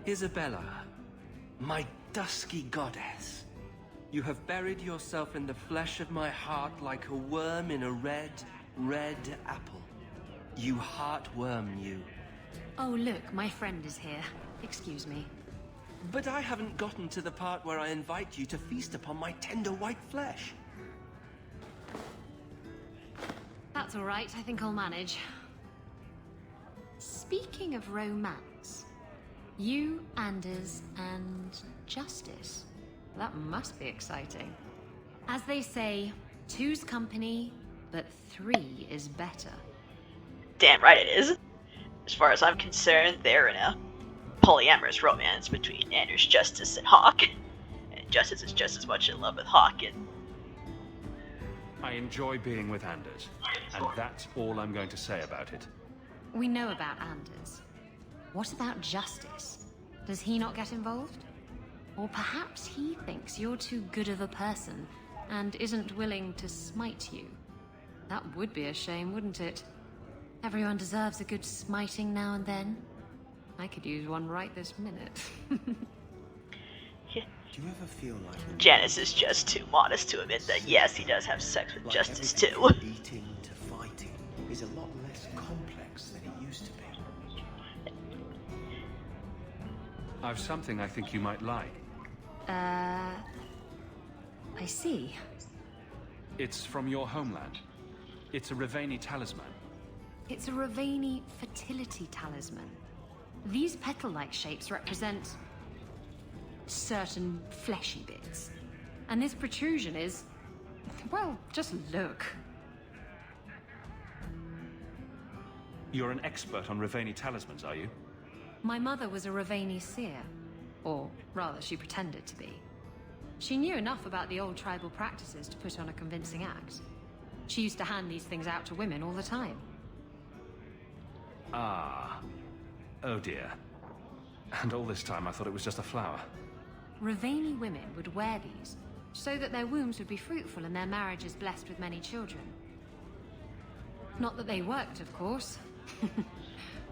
Isabella, my dusky goddess, you have buried yourself in the flesh of my heart like a worm in a red apple. You heartworm, you. Oh, look, my friend is here. Excuse me. But I haven't gotten to the part where I invite you to feast upon my tender white flesh. That's all right, I think I'll manage. Speaking of romance, you, Anders, and Justice. That must be exciting. As they say, two's company, but three is better. Damn right it is. As far as I'm concerned, they're in a polyamorous romance between Anders, Justice, and Hawk. And Justice is just as much in love with Hawk, and I enjoy being with Anders, and that's all I'm going to say about it. We know about Anders. What about Justice? Does he not get involved? Or perhaps he thinks you're too good of a person and isn't willing to smite you. That would be a shame, wouldn't it? Everyone deserves a good smiting now and then. I could use one right this minute. Do you ever feel like Janice is just too modest to admit that yes, he does have sex with Justice too. Eating to fighting is a lot less complex than it used to be. I've something I think you might like. I see. It's from your homeland. It's a Ravani talisman. It's a Ravani fertility talisman. These petal-like shapes represent certain fleshy bits. And this protrusion is... well, just look. You're an expert on Ravani talismans, are you? My mother was a Ravani seer. Or rather, she pretended to be. She knew enough about the old tribal practices to put on a convincing act. She used to hand these things out to women all the time. Ah. Oh dear. And all this time I thought it was just a flower. Ravani women would wear these, so that their wombs would be fruitful and their marriages blessed with many children. Not that they worked, of course.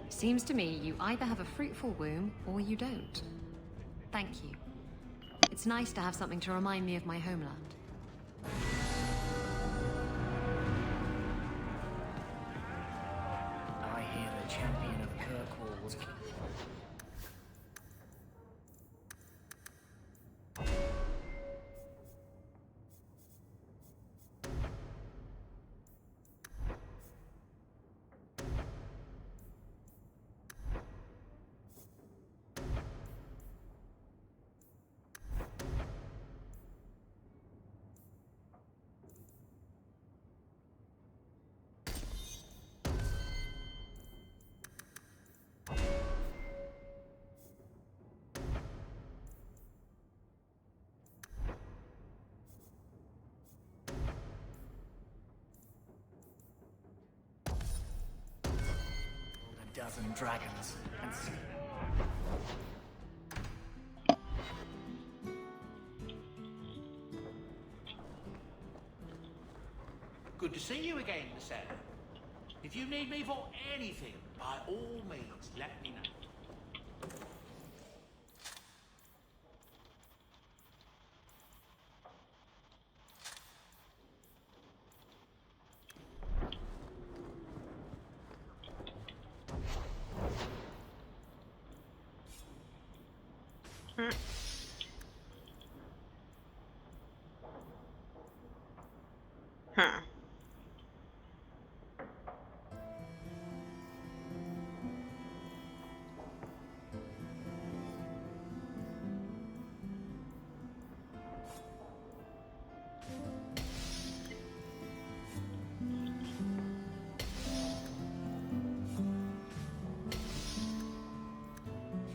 Seems to me you either have a fruitful womb, or you don't. Thank you. It's nice to have something to remind me of my homeland. I hear the champion of Kirkwall's. Dozen dragons and Good to see you again, Sarah. If you need me for anything, by all means, let me know.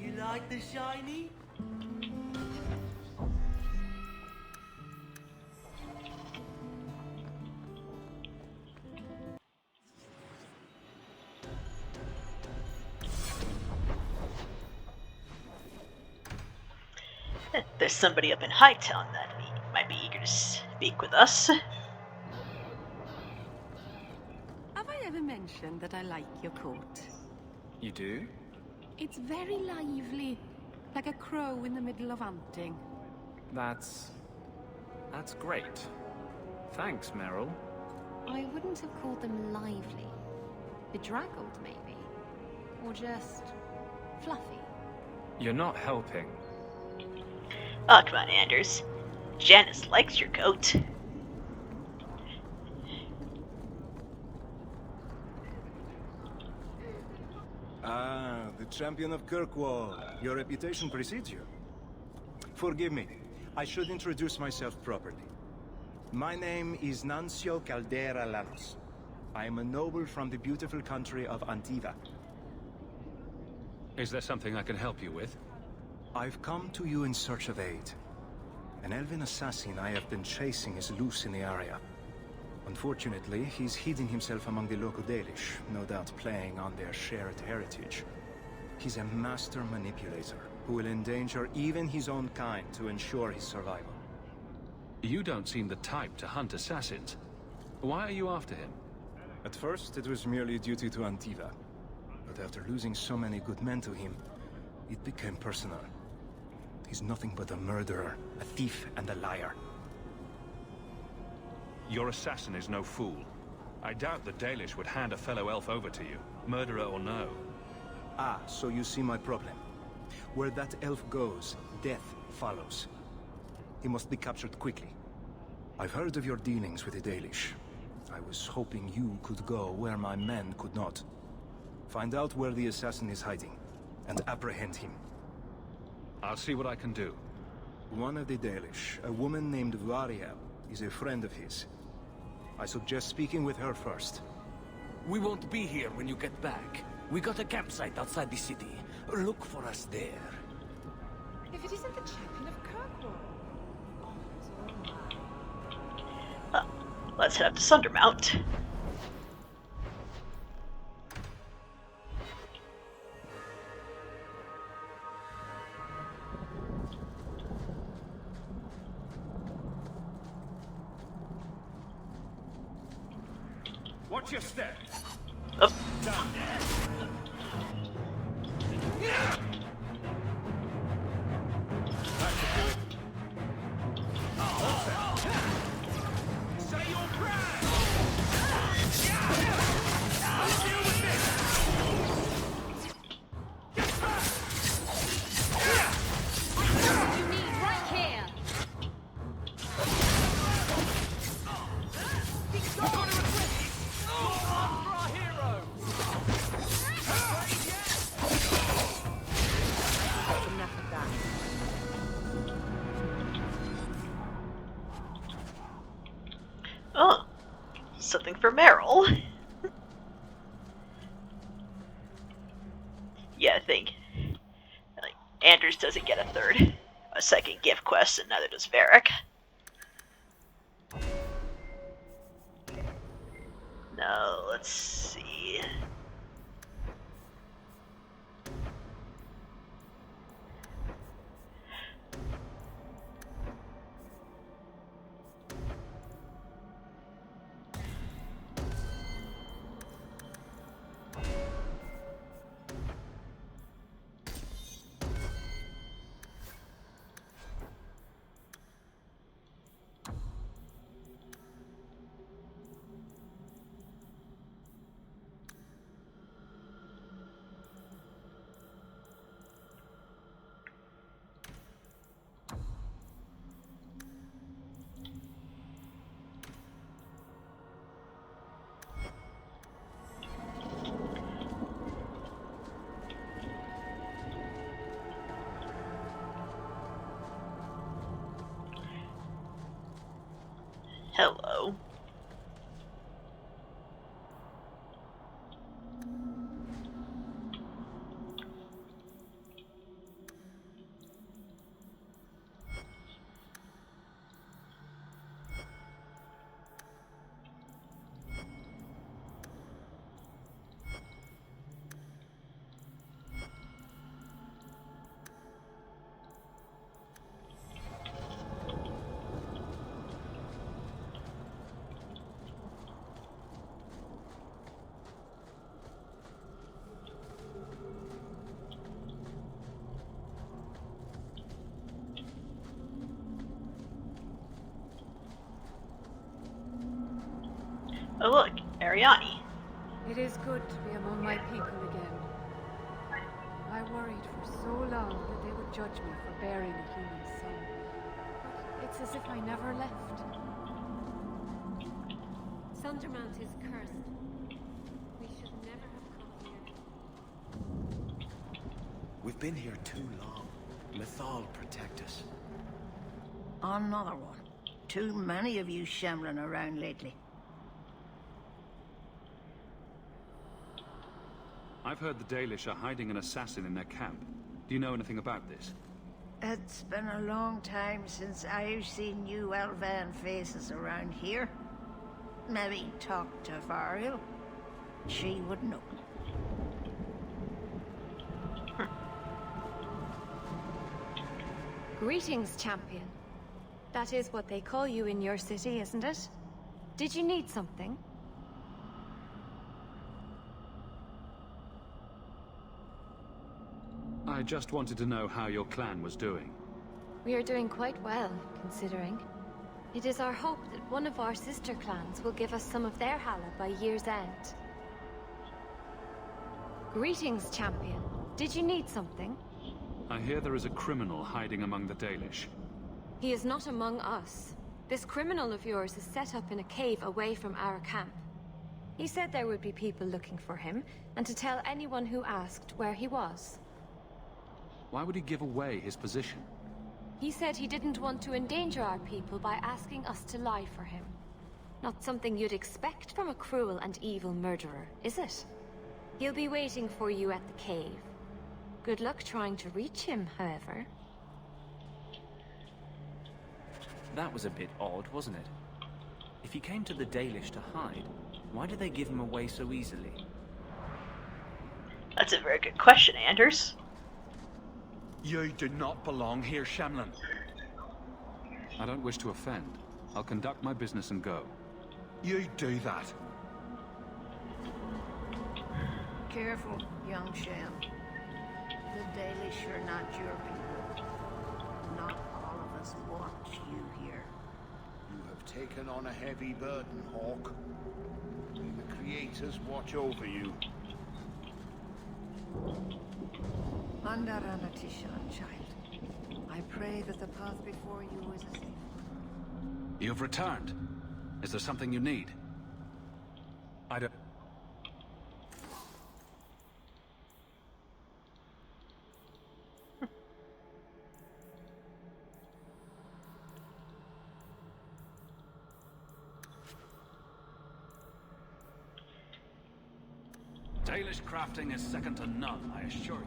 You like the shiny? There's somebody up in Hightown that might be eager to speak with us. Have I ever mentioned that I like your court? You do? It's very lively. Like a crow in the middle of hunting. That's great. Thanks, Meryl. I wouldn't have called them lively. Bedraggled, maybe. Or just fluffy. You're not helping. Oh, come on, Anders. Janice likes your coat. Ah, the champion of Kirkwall. Your reputation precedes you. Forgive me. I should introduce myself properly. My name is Nancio Caldera Lanos. I am a noble from the beautiful country of Antiva. Is there something I can help you with? I've come to you in search of aid. An elven assassin I have been chasing is loose in the area. Unfortunately, he's hidden himself among the local Dalish, no doubt playing on their shared heritage. He's a master manipulator, who will endanger even his own kind to ensure his survival. You don't seem the type to hunt assassins. Why are you after him? At first, it was merely duty to Antiva. But after losing so many good men to him, it became personal. He's nothing but a murderer, a thief, and a liar. Your assassin is no fool. I doubt the Dalish would hand a fellow elf over to you, murderer or no. Ah, so you see my problem. Where that elf goes, death follows. He must be captured quickly. I've heard of your dealings with the Dalish. I was hoping you could go where my men could not. Find out where the assassin is hiding, and apprehend him. I'll see what I can do. One of the Dalish, a woman named Variel, is a friend of his. I suggest speaking with her first. We won't be here when you get back. We got a campsite outside the city. Look for us there. If it isn't the champion of Kirkwall. Let's head up to Sundermount. Watch your step. Oh. Say your prayers! You need right here. Enough of that. Oh, something for Meryl. Yeah, I think Anders doesn't get a second gift quest, and neither does Varric. No, let's see. Oh look, Ariani. It is good to be among my people again. I worried for so long that they would judge me for bearing a human son. But it's as if I never left. Sundermount is cursed. We should never have come here. We've been here too long. Mythal, protect us. Another one. Too many of you shambling around lately. I've heard the Dalish are hiding an assassin in their camp. Do you know anything about this? It's been a long time since I've seen you Elvan faces around here. Maybe talk to Variel. She would know. Greetings, champion. That is what they call you in your city, isn't it? Did you need something? I just wanted to know how your clan was doing. We are doing quite well, considering. It is our hope that one of our sister clans will give us some of their Hala by year's end. Greetings, champion. Did you need something? I hear there is a criminal hiding among the Dalish. He is not among us. This criminal of yours is set up in a cave away from our camp. He said there would be people looking for him, and to tell anyone who asked where he was. Why would he give away his position? He said he didn't want to endanger our people by asking us to lie for him. Not something you'd expect from a cruel and evil murderer, is it? He'll be waiting for you at the cave. Good luck trying to reach him, however. That was a bit odd, wasn't it? If he came to the Dalish to hide, why did they give him away so easily? That's a very good question, Anders. You do not belong here, Shamlan. I don't wish to offend. I'll conduct my business and go. You do that. Careful, young Sham. The Dalish are not your people. Not all of us want you here. You have taken on a heavy burden, Hawk. May the Creators watch over you. Andarana Tishan, child. I pray that the path before you is a safe one. You've returned. Is there something you need? I don't... Dalish crafting is second to none, I assure you.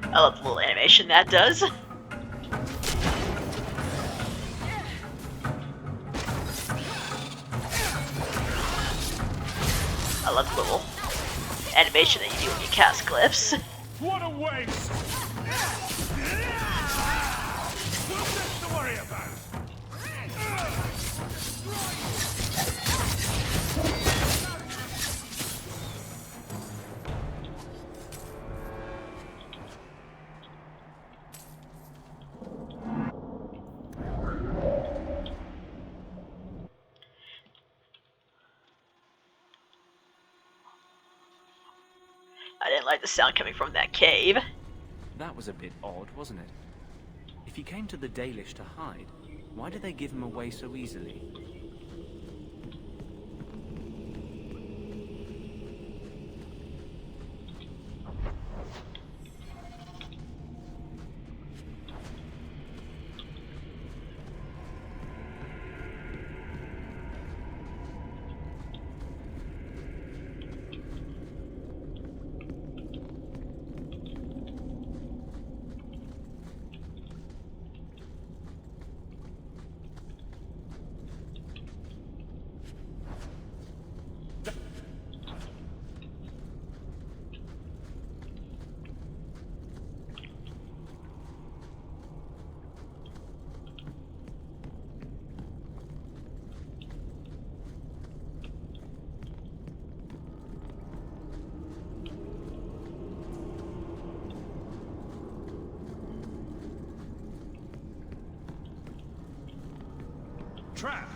I love the little animation that does. I love the little animation that you do when you cast glyphs. What a waste! Nothing to worry about! I didn't like the sound coming from that cave. That was a bit odd, wasn't it? If he came to the Dalish to hide, why did they give him away so easily? trap!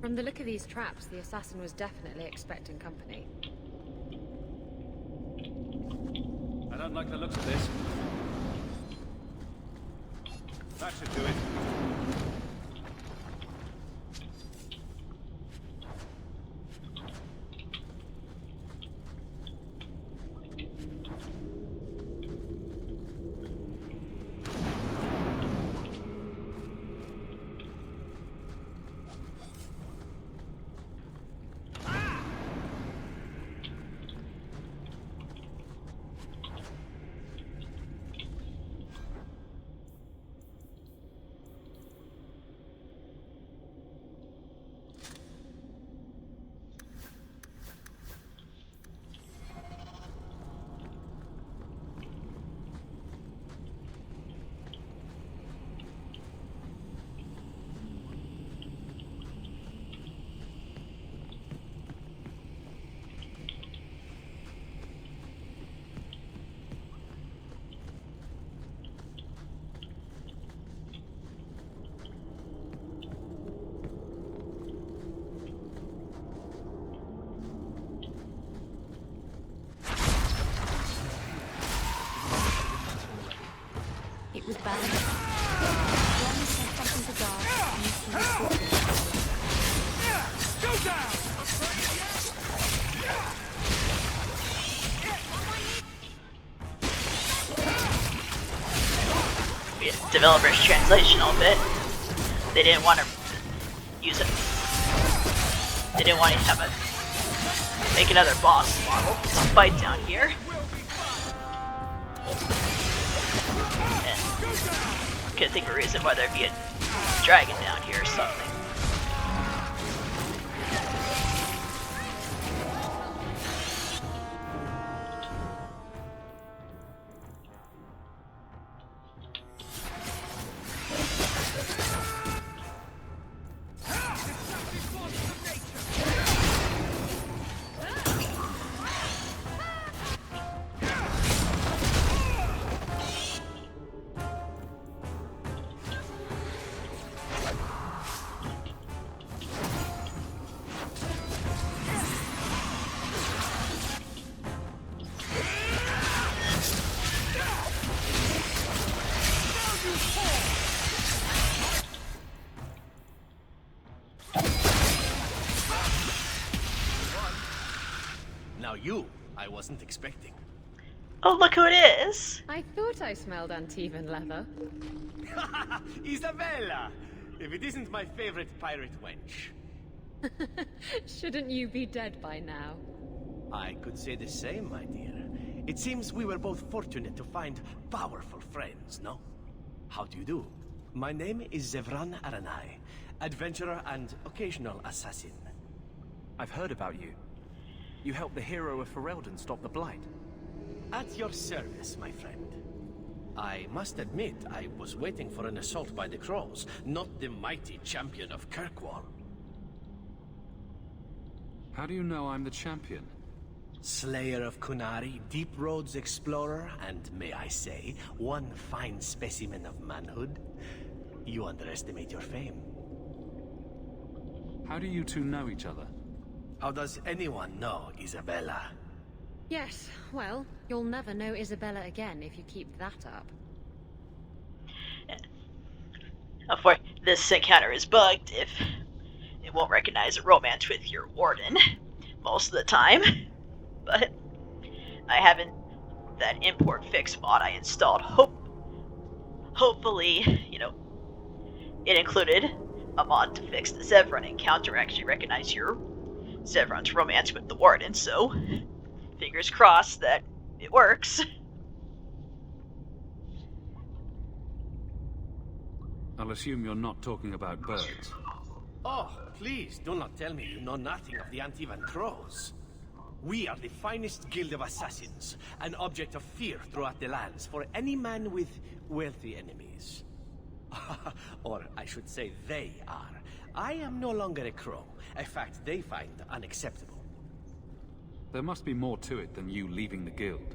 From the look of these traps, the assassin was definitely expecting company. I don't like the looks of this. That should do it. It was bad. One said something to guard, and he was Go down! Developer's translation a bit. They didn't want to use it. They didn't want to have a make another boss model to fight down here. And couldn't think of a reason why there'd be a dragon down here or something. Now you, I wasn't expecting. Oh, look who it is! I thought I smelled Antivan leather. Isabella! If it isn't my favorite pirate wench. Shouldn't you be dead by now? I could say the same, my dear. It seems we were both fortunate to find powerful friends, no? How do you do? My name is Zevran Aranai, adventurer and occasional assassin. I've heard about you. You helped the hero of Ferelden stop the Blight. At your service, my friend. I must admit, I was waiting for an assault by the Crows, not the mighty champion of Kirkwall. How do you know I'm the champion? Slayer of Kunari, Deep Roads explorer, and may I say, one fine specimen of manhood. You underestimate your fame. How do you two know each other? How does anyone know Isabella? Yes, well, you'll never know Isabella again if you keep that up. Of course, this encounter is bugged if it won't recognize a romance with your warden most of the time. But I haven't that import fix mod I installed. Hopefully, it included a mod to fix the Zevran encounter actually recognize your Zevran's romance with the warden. So fingers crossed that it works. I'll assume you're not talking about birds. Oh, please, do not tell me you know nothing of the Antivan Crows. We are the finest guild of assassins, an object of fear throughout the lands for any man with wealthy enemies. Or I should say they are. I am no longer a crow, a fact they find unacceptable. There must be more to it than you leaving the guild.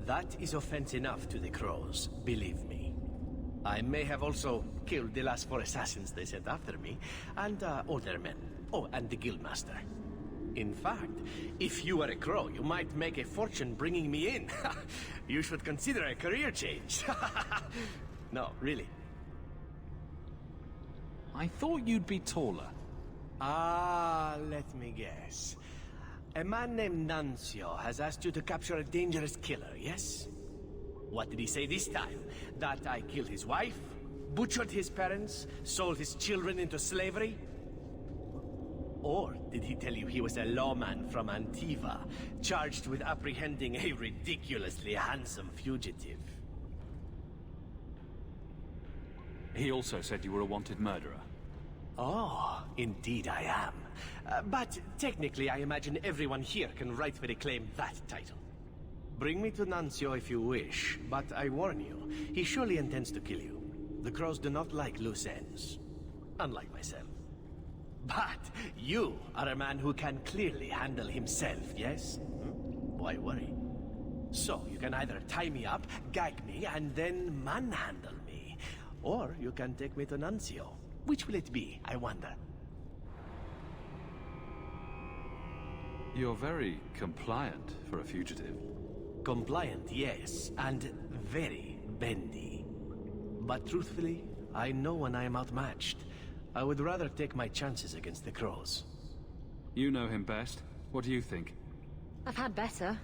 That is offense enough to the Crows, believe me. I may have also killed the last 4 assassins they sent after me, and older men. Oh, and the guildmaster. In fact, if you were a crow, you might make a fortune bringing me in. You should consider a career change. No, really. I thought you'd be taller. Let me guess. A man named Nuncio has asked you to capture a dangerous killer, yes? What did he say this time? That I killed his wife? Butchered his parents? Sold his children into slavery? Or did he tell you he was a lawman from Antiva, charged with apprehending a ridiculously handsome fugitive? He also said you were a wanted murderer. Oh, indeed I am. But technically I imagine everyone here can rightfully claim that title. Bring me to Nuncio if you wish, but I warn you, he surely intends to kill you. The Crows do not like loose ends, unlike myself. But you are a man who can clearly handle himself, yes? Why worry? So, you can either tie me up, gag me, and then manhandle me. Or you can take me to Nuncio. Which will it be, I wonder? You're very compliant for a fugitive. Compliant, yes, and very bendy. But truthfully, I know when I am outmatched. I would rather take my chances against the Crows. You know him best. What do you think? I've had better.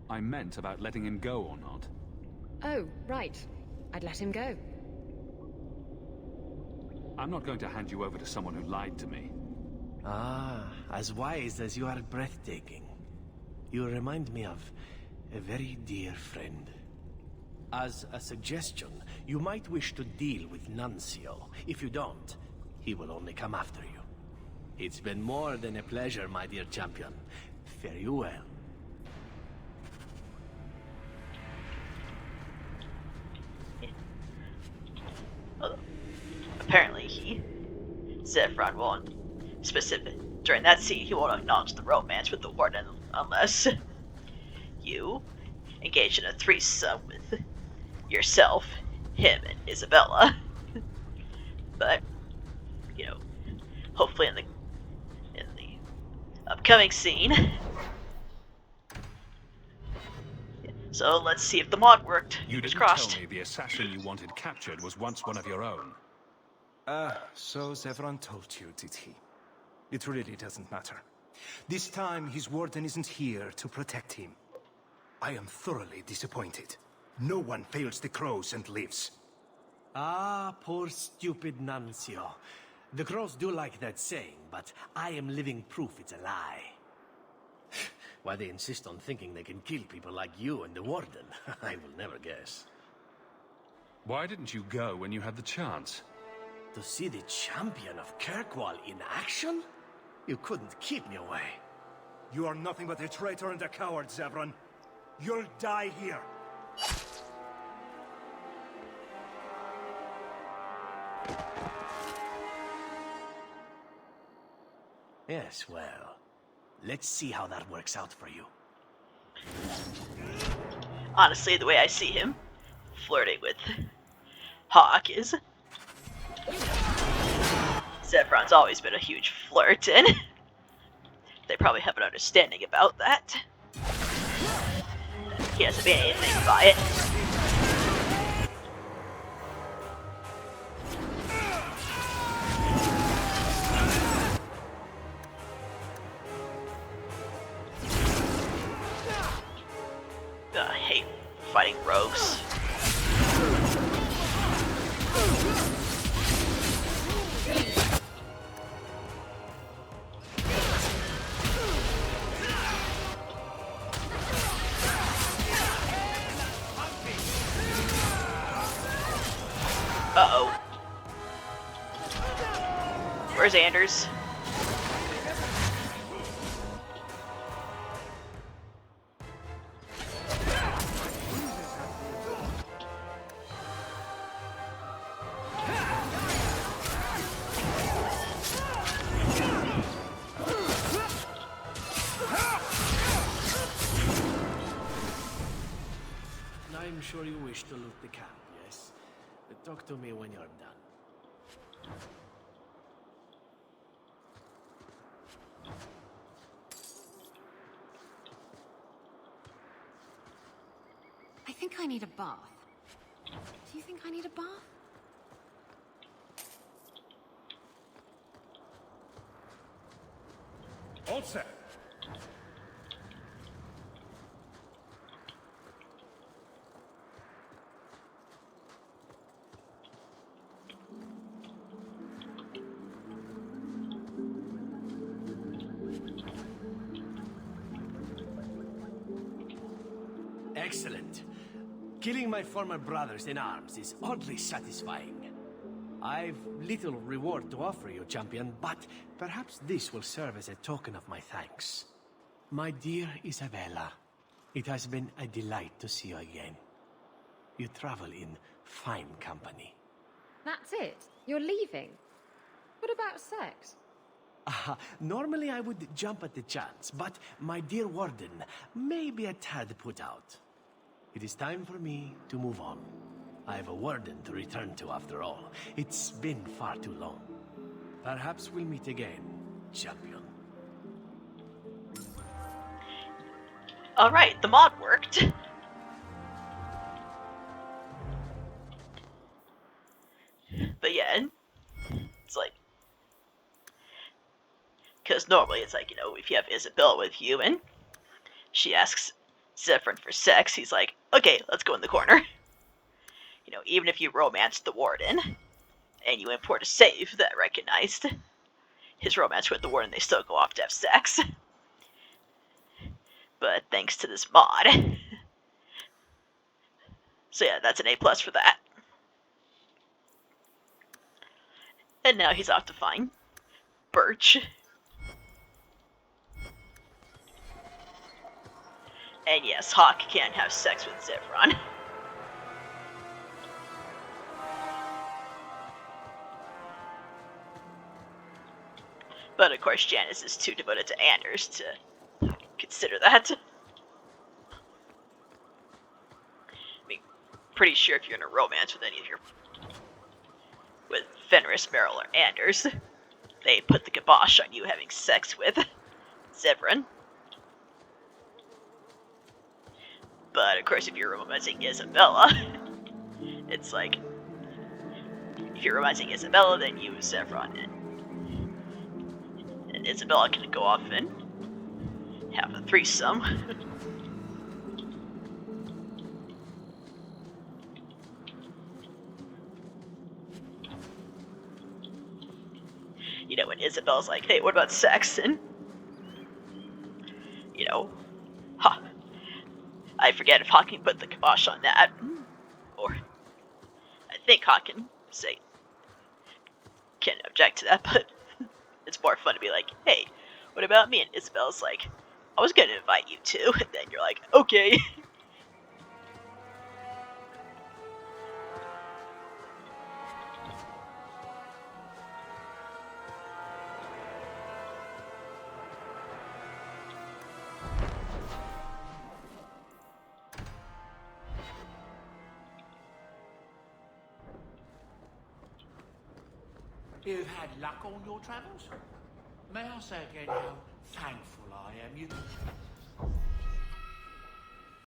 I meant about letting him go or not. Oh, right. I'd let him go. I'm not going to hand you over to someone who lied to me. As wise as you are breathtaking. You remind me of a very dear friend. As a suggestion, you might wish to deal with Nuncio. If you don't, he will only come after you. It's been more than a pleasure, my dear champion. Fare you well. Well, apparently Zevran won't during that scene, he won't acknowledge the romance with the warden unless you engage in a threesome with yourself, him, and Isabella. But, hopefully in the upcoming scene. So let's see if the mod worked. You didn't crossed. tell me the assassin you wanted captured was once one of your own. So Zevran told you, did he? It really doesn't matter. This time, his warden isn't here to protect him. I am thoroughly disappointed. No one fails the Crows and lives. Poor stupid Nuncio. The Crows do like that saying, but I am living proof it's a lie. Why they insist on thinking they can kill people like you and the warden, I will never guess. Why didn't you go when you had the chance? To see the champion of Kirkwall in action? You couldn't keep me away. You are nothing but a traitor and a coward, Zevran. You'll die here. Yes, well, let's see how that works out for you. Honestly, the way I see him flirting with Hawk is Zevron's always been a huge flirt, and they probably have an understanding about that. He hasn't been anything by it. I hate fighting rogues. Uh-oh. Where's Anders? I'm sure you wish to loot the camp, yes? Talk to me when you're done. I think I need a bath. Do you think I need a bath? All set. Excellent. Killing my former brothers in arms is oddly satisfying. I've little reward to offer you, champion, but perhaps this will serve as a token of my thanks. My dear Isabella, it has been a delight to see you again. You travel in fine company. That's it? You're leaving? What about sex? Normally I would jump at the chance, but my dear warden may be a tad put out. It is time for me to move on. I have a warden to return to after all. It's been far too long. Perhaps we'll meet again, champion. Alright, the mod worked. But yeah, it's like... Because normally it's like, you know, if you have Isabella with you and she asks Zephyrin for sex, he's like, okay, let's go in the corner. You know, even if you romance the warden and you import a save that recognized his romance with the warden, they still go off to have sex. But thanks to this mod. So yeah, that's an A+ for that. And now he's off to find Birch. And yes, Hawk can have sex with Zevron. But of course, Janice is too devoted to Anders to consider that. I mean, pretty sure if you're in a romance with any of your... with Fenris, Meryl, or Anders, they put the kibosh on you having sex with Zevran. But of course, if you're romancing Isabella, it's like, if you're romancing Isabella, then you, Zevran, and Isabella can go off and have a threesome. You know, when Isabella's like, hey, what about sex? And, you know, I forget if Hawk can put the kibosh on that. Or, I think Hawk can say, can object to that, but it's more fun to be like, hey, what about me? And Isabella's like, I was gonna invite you too. And then you're like, okay. You've had luck on your travels? May I say again how thankful I am you...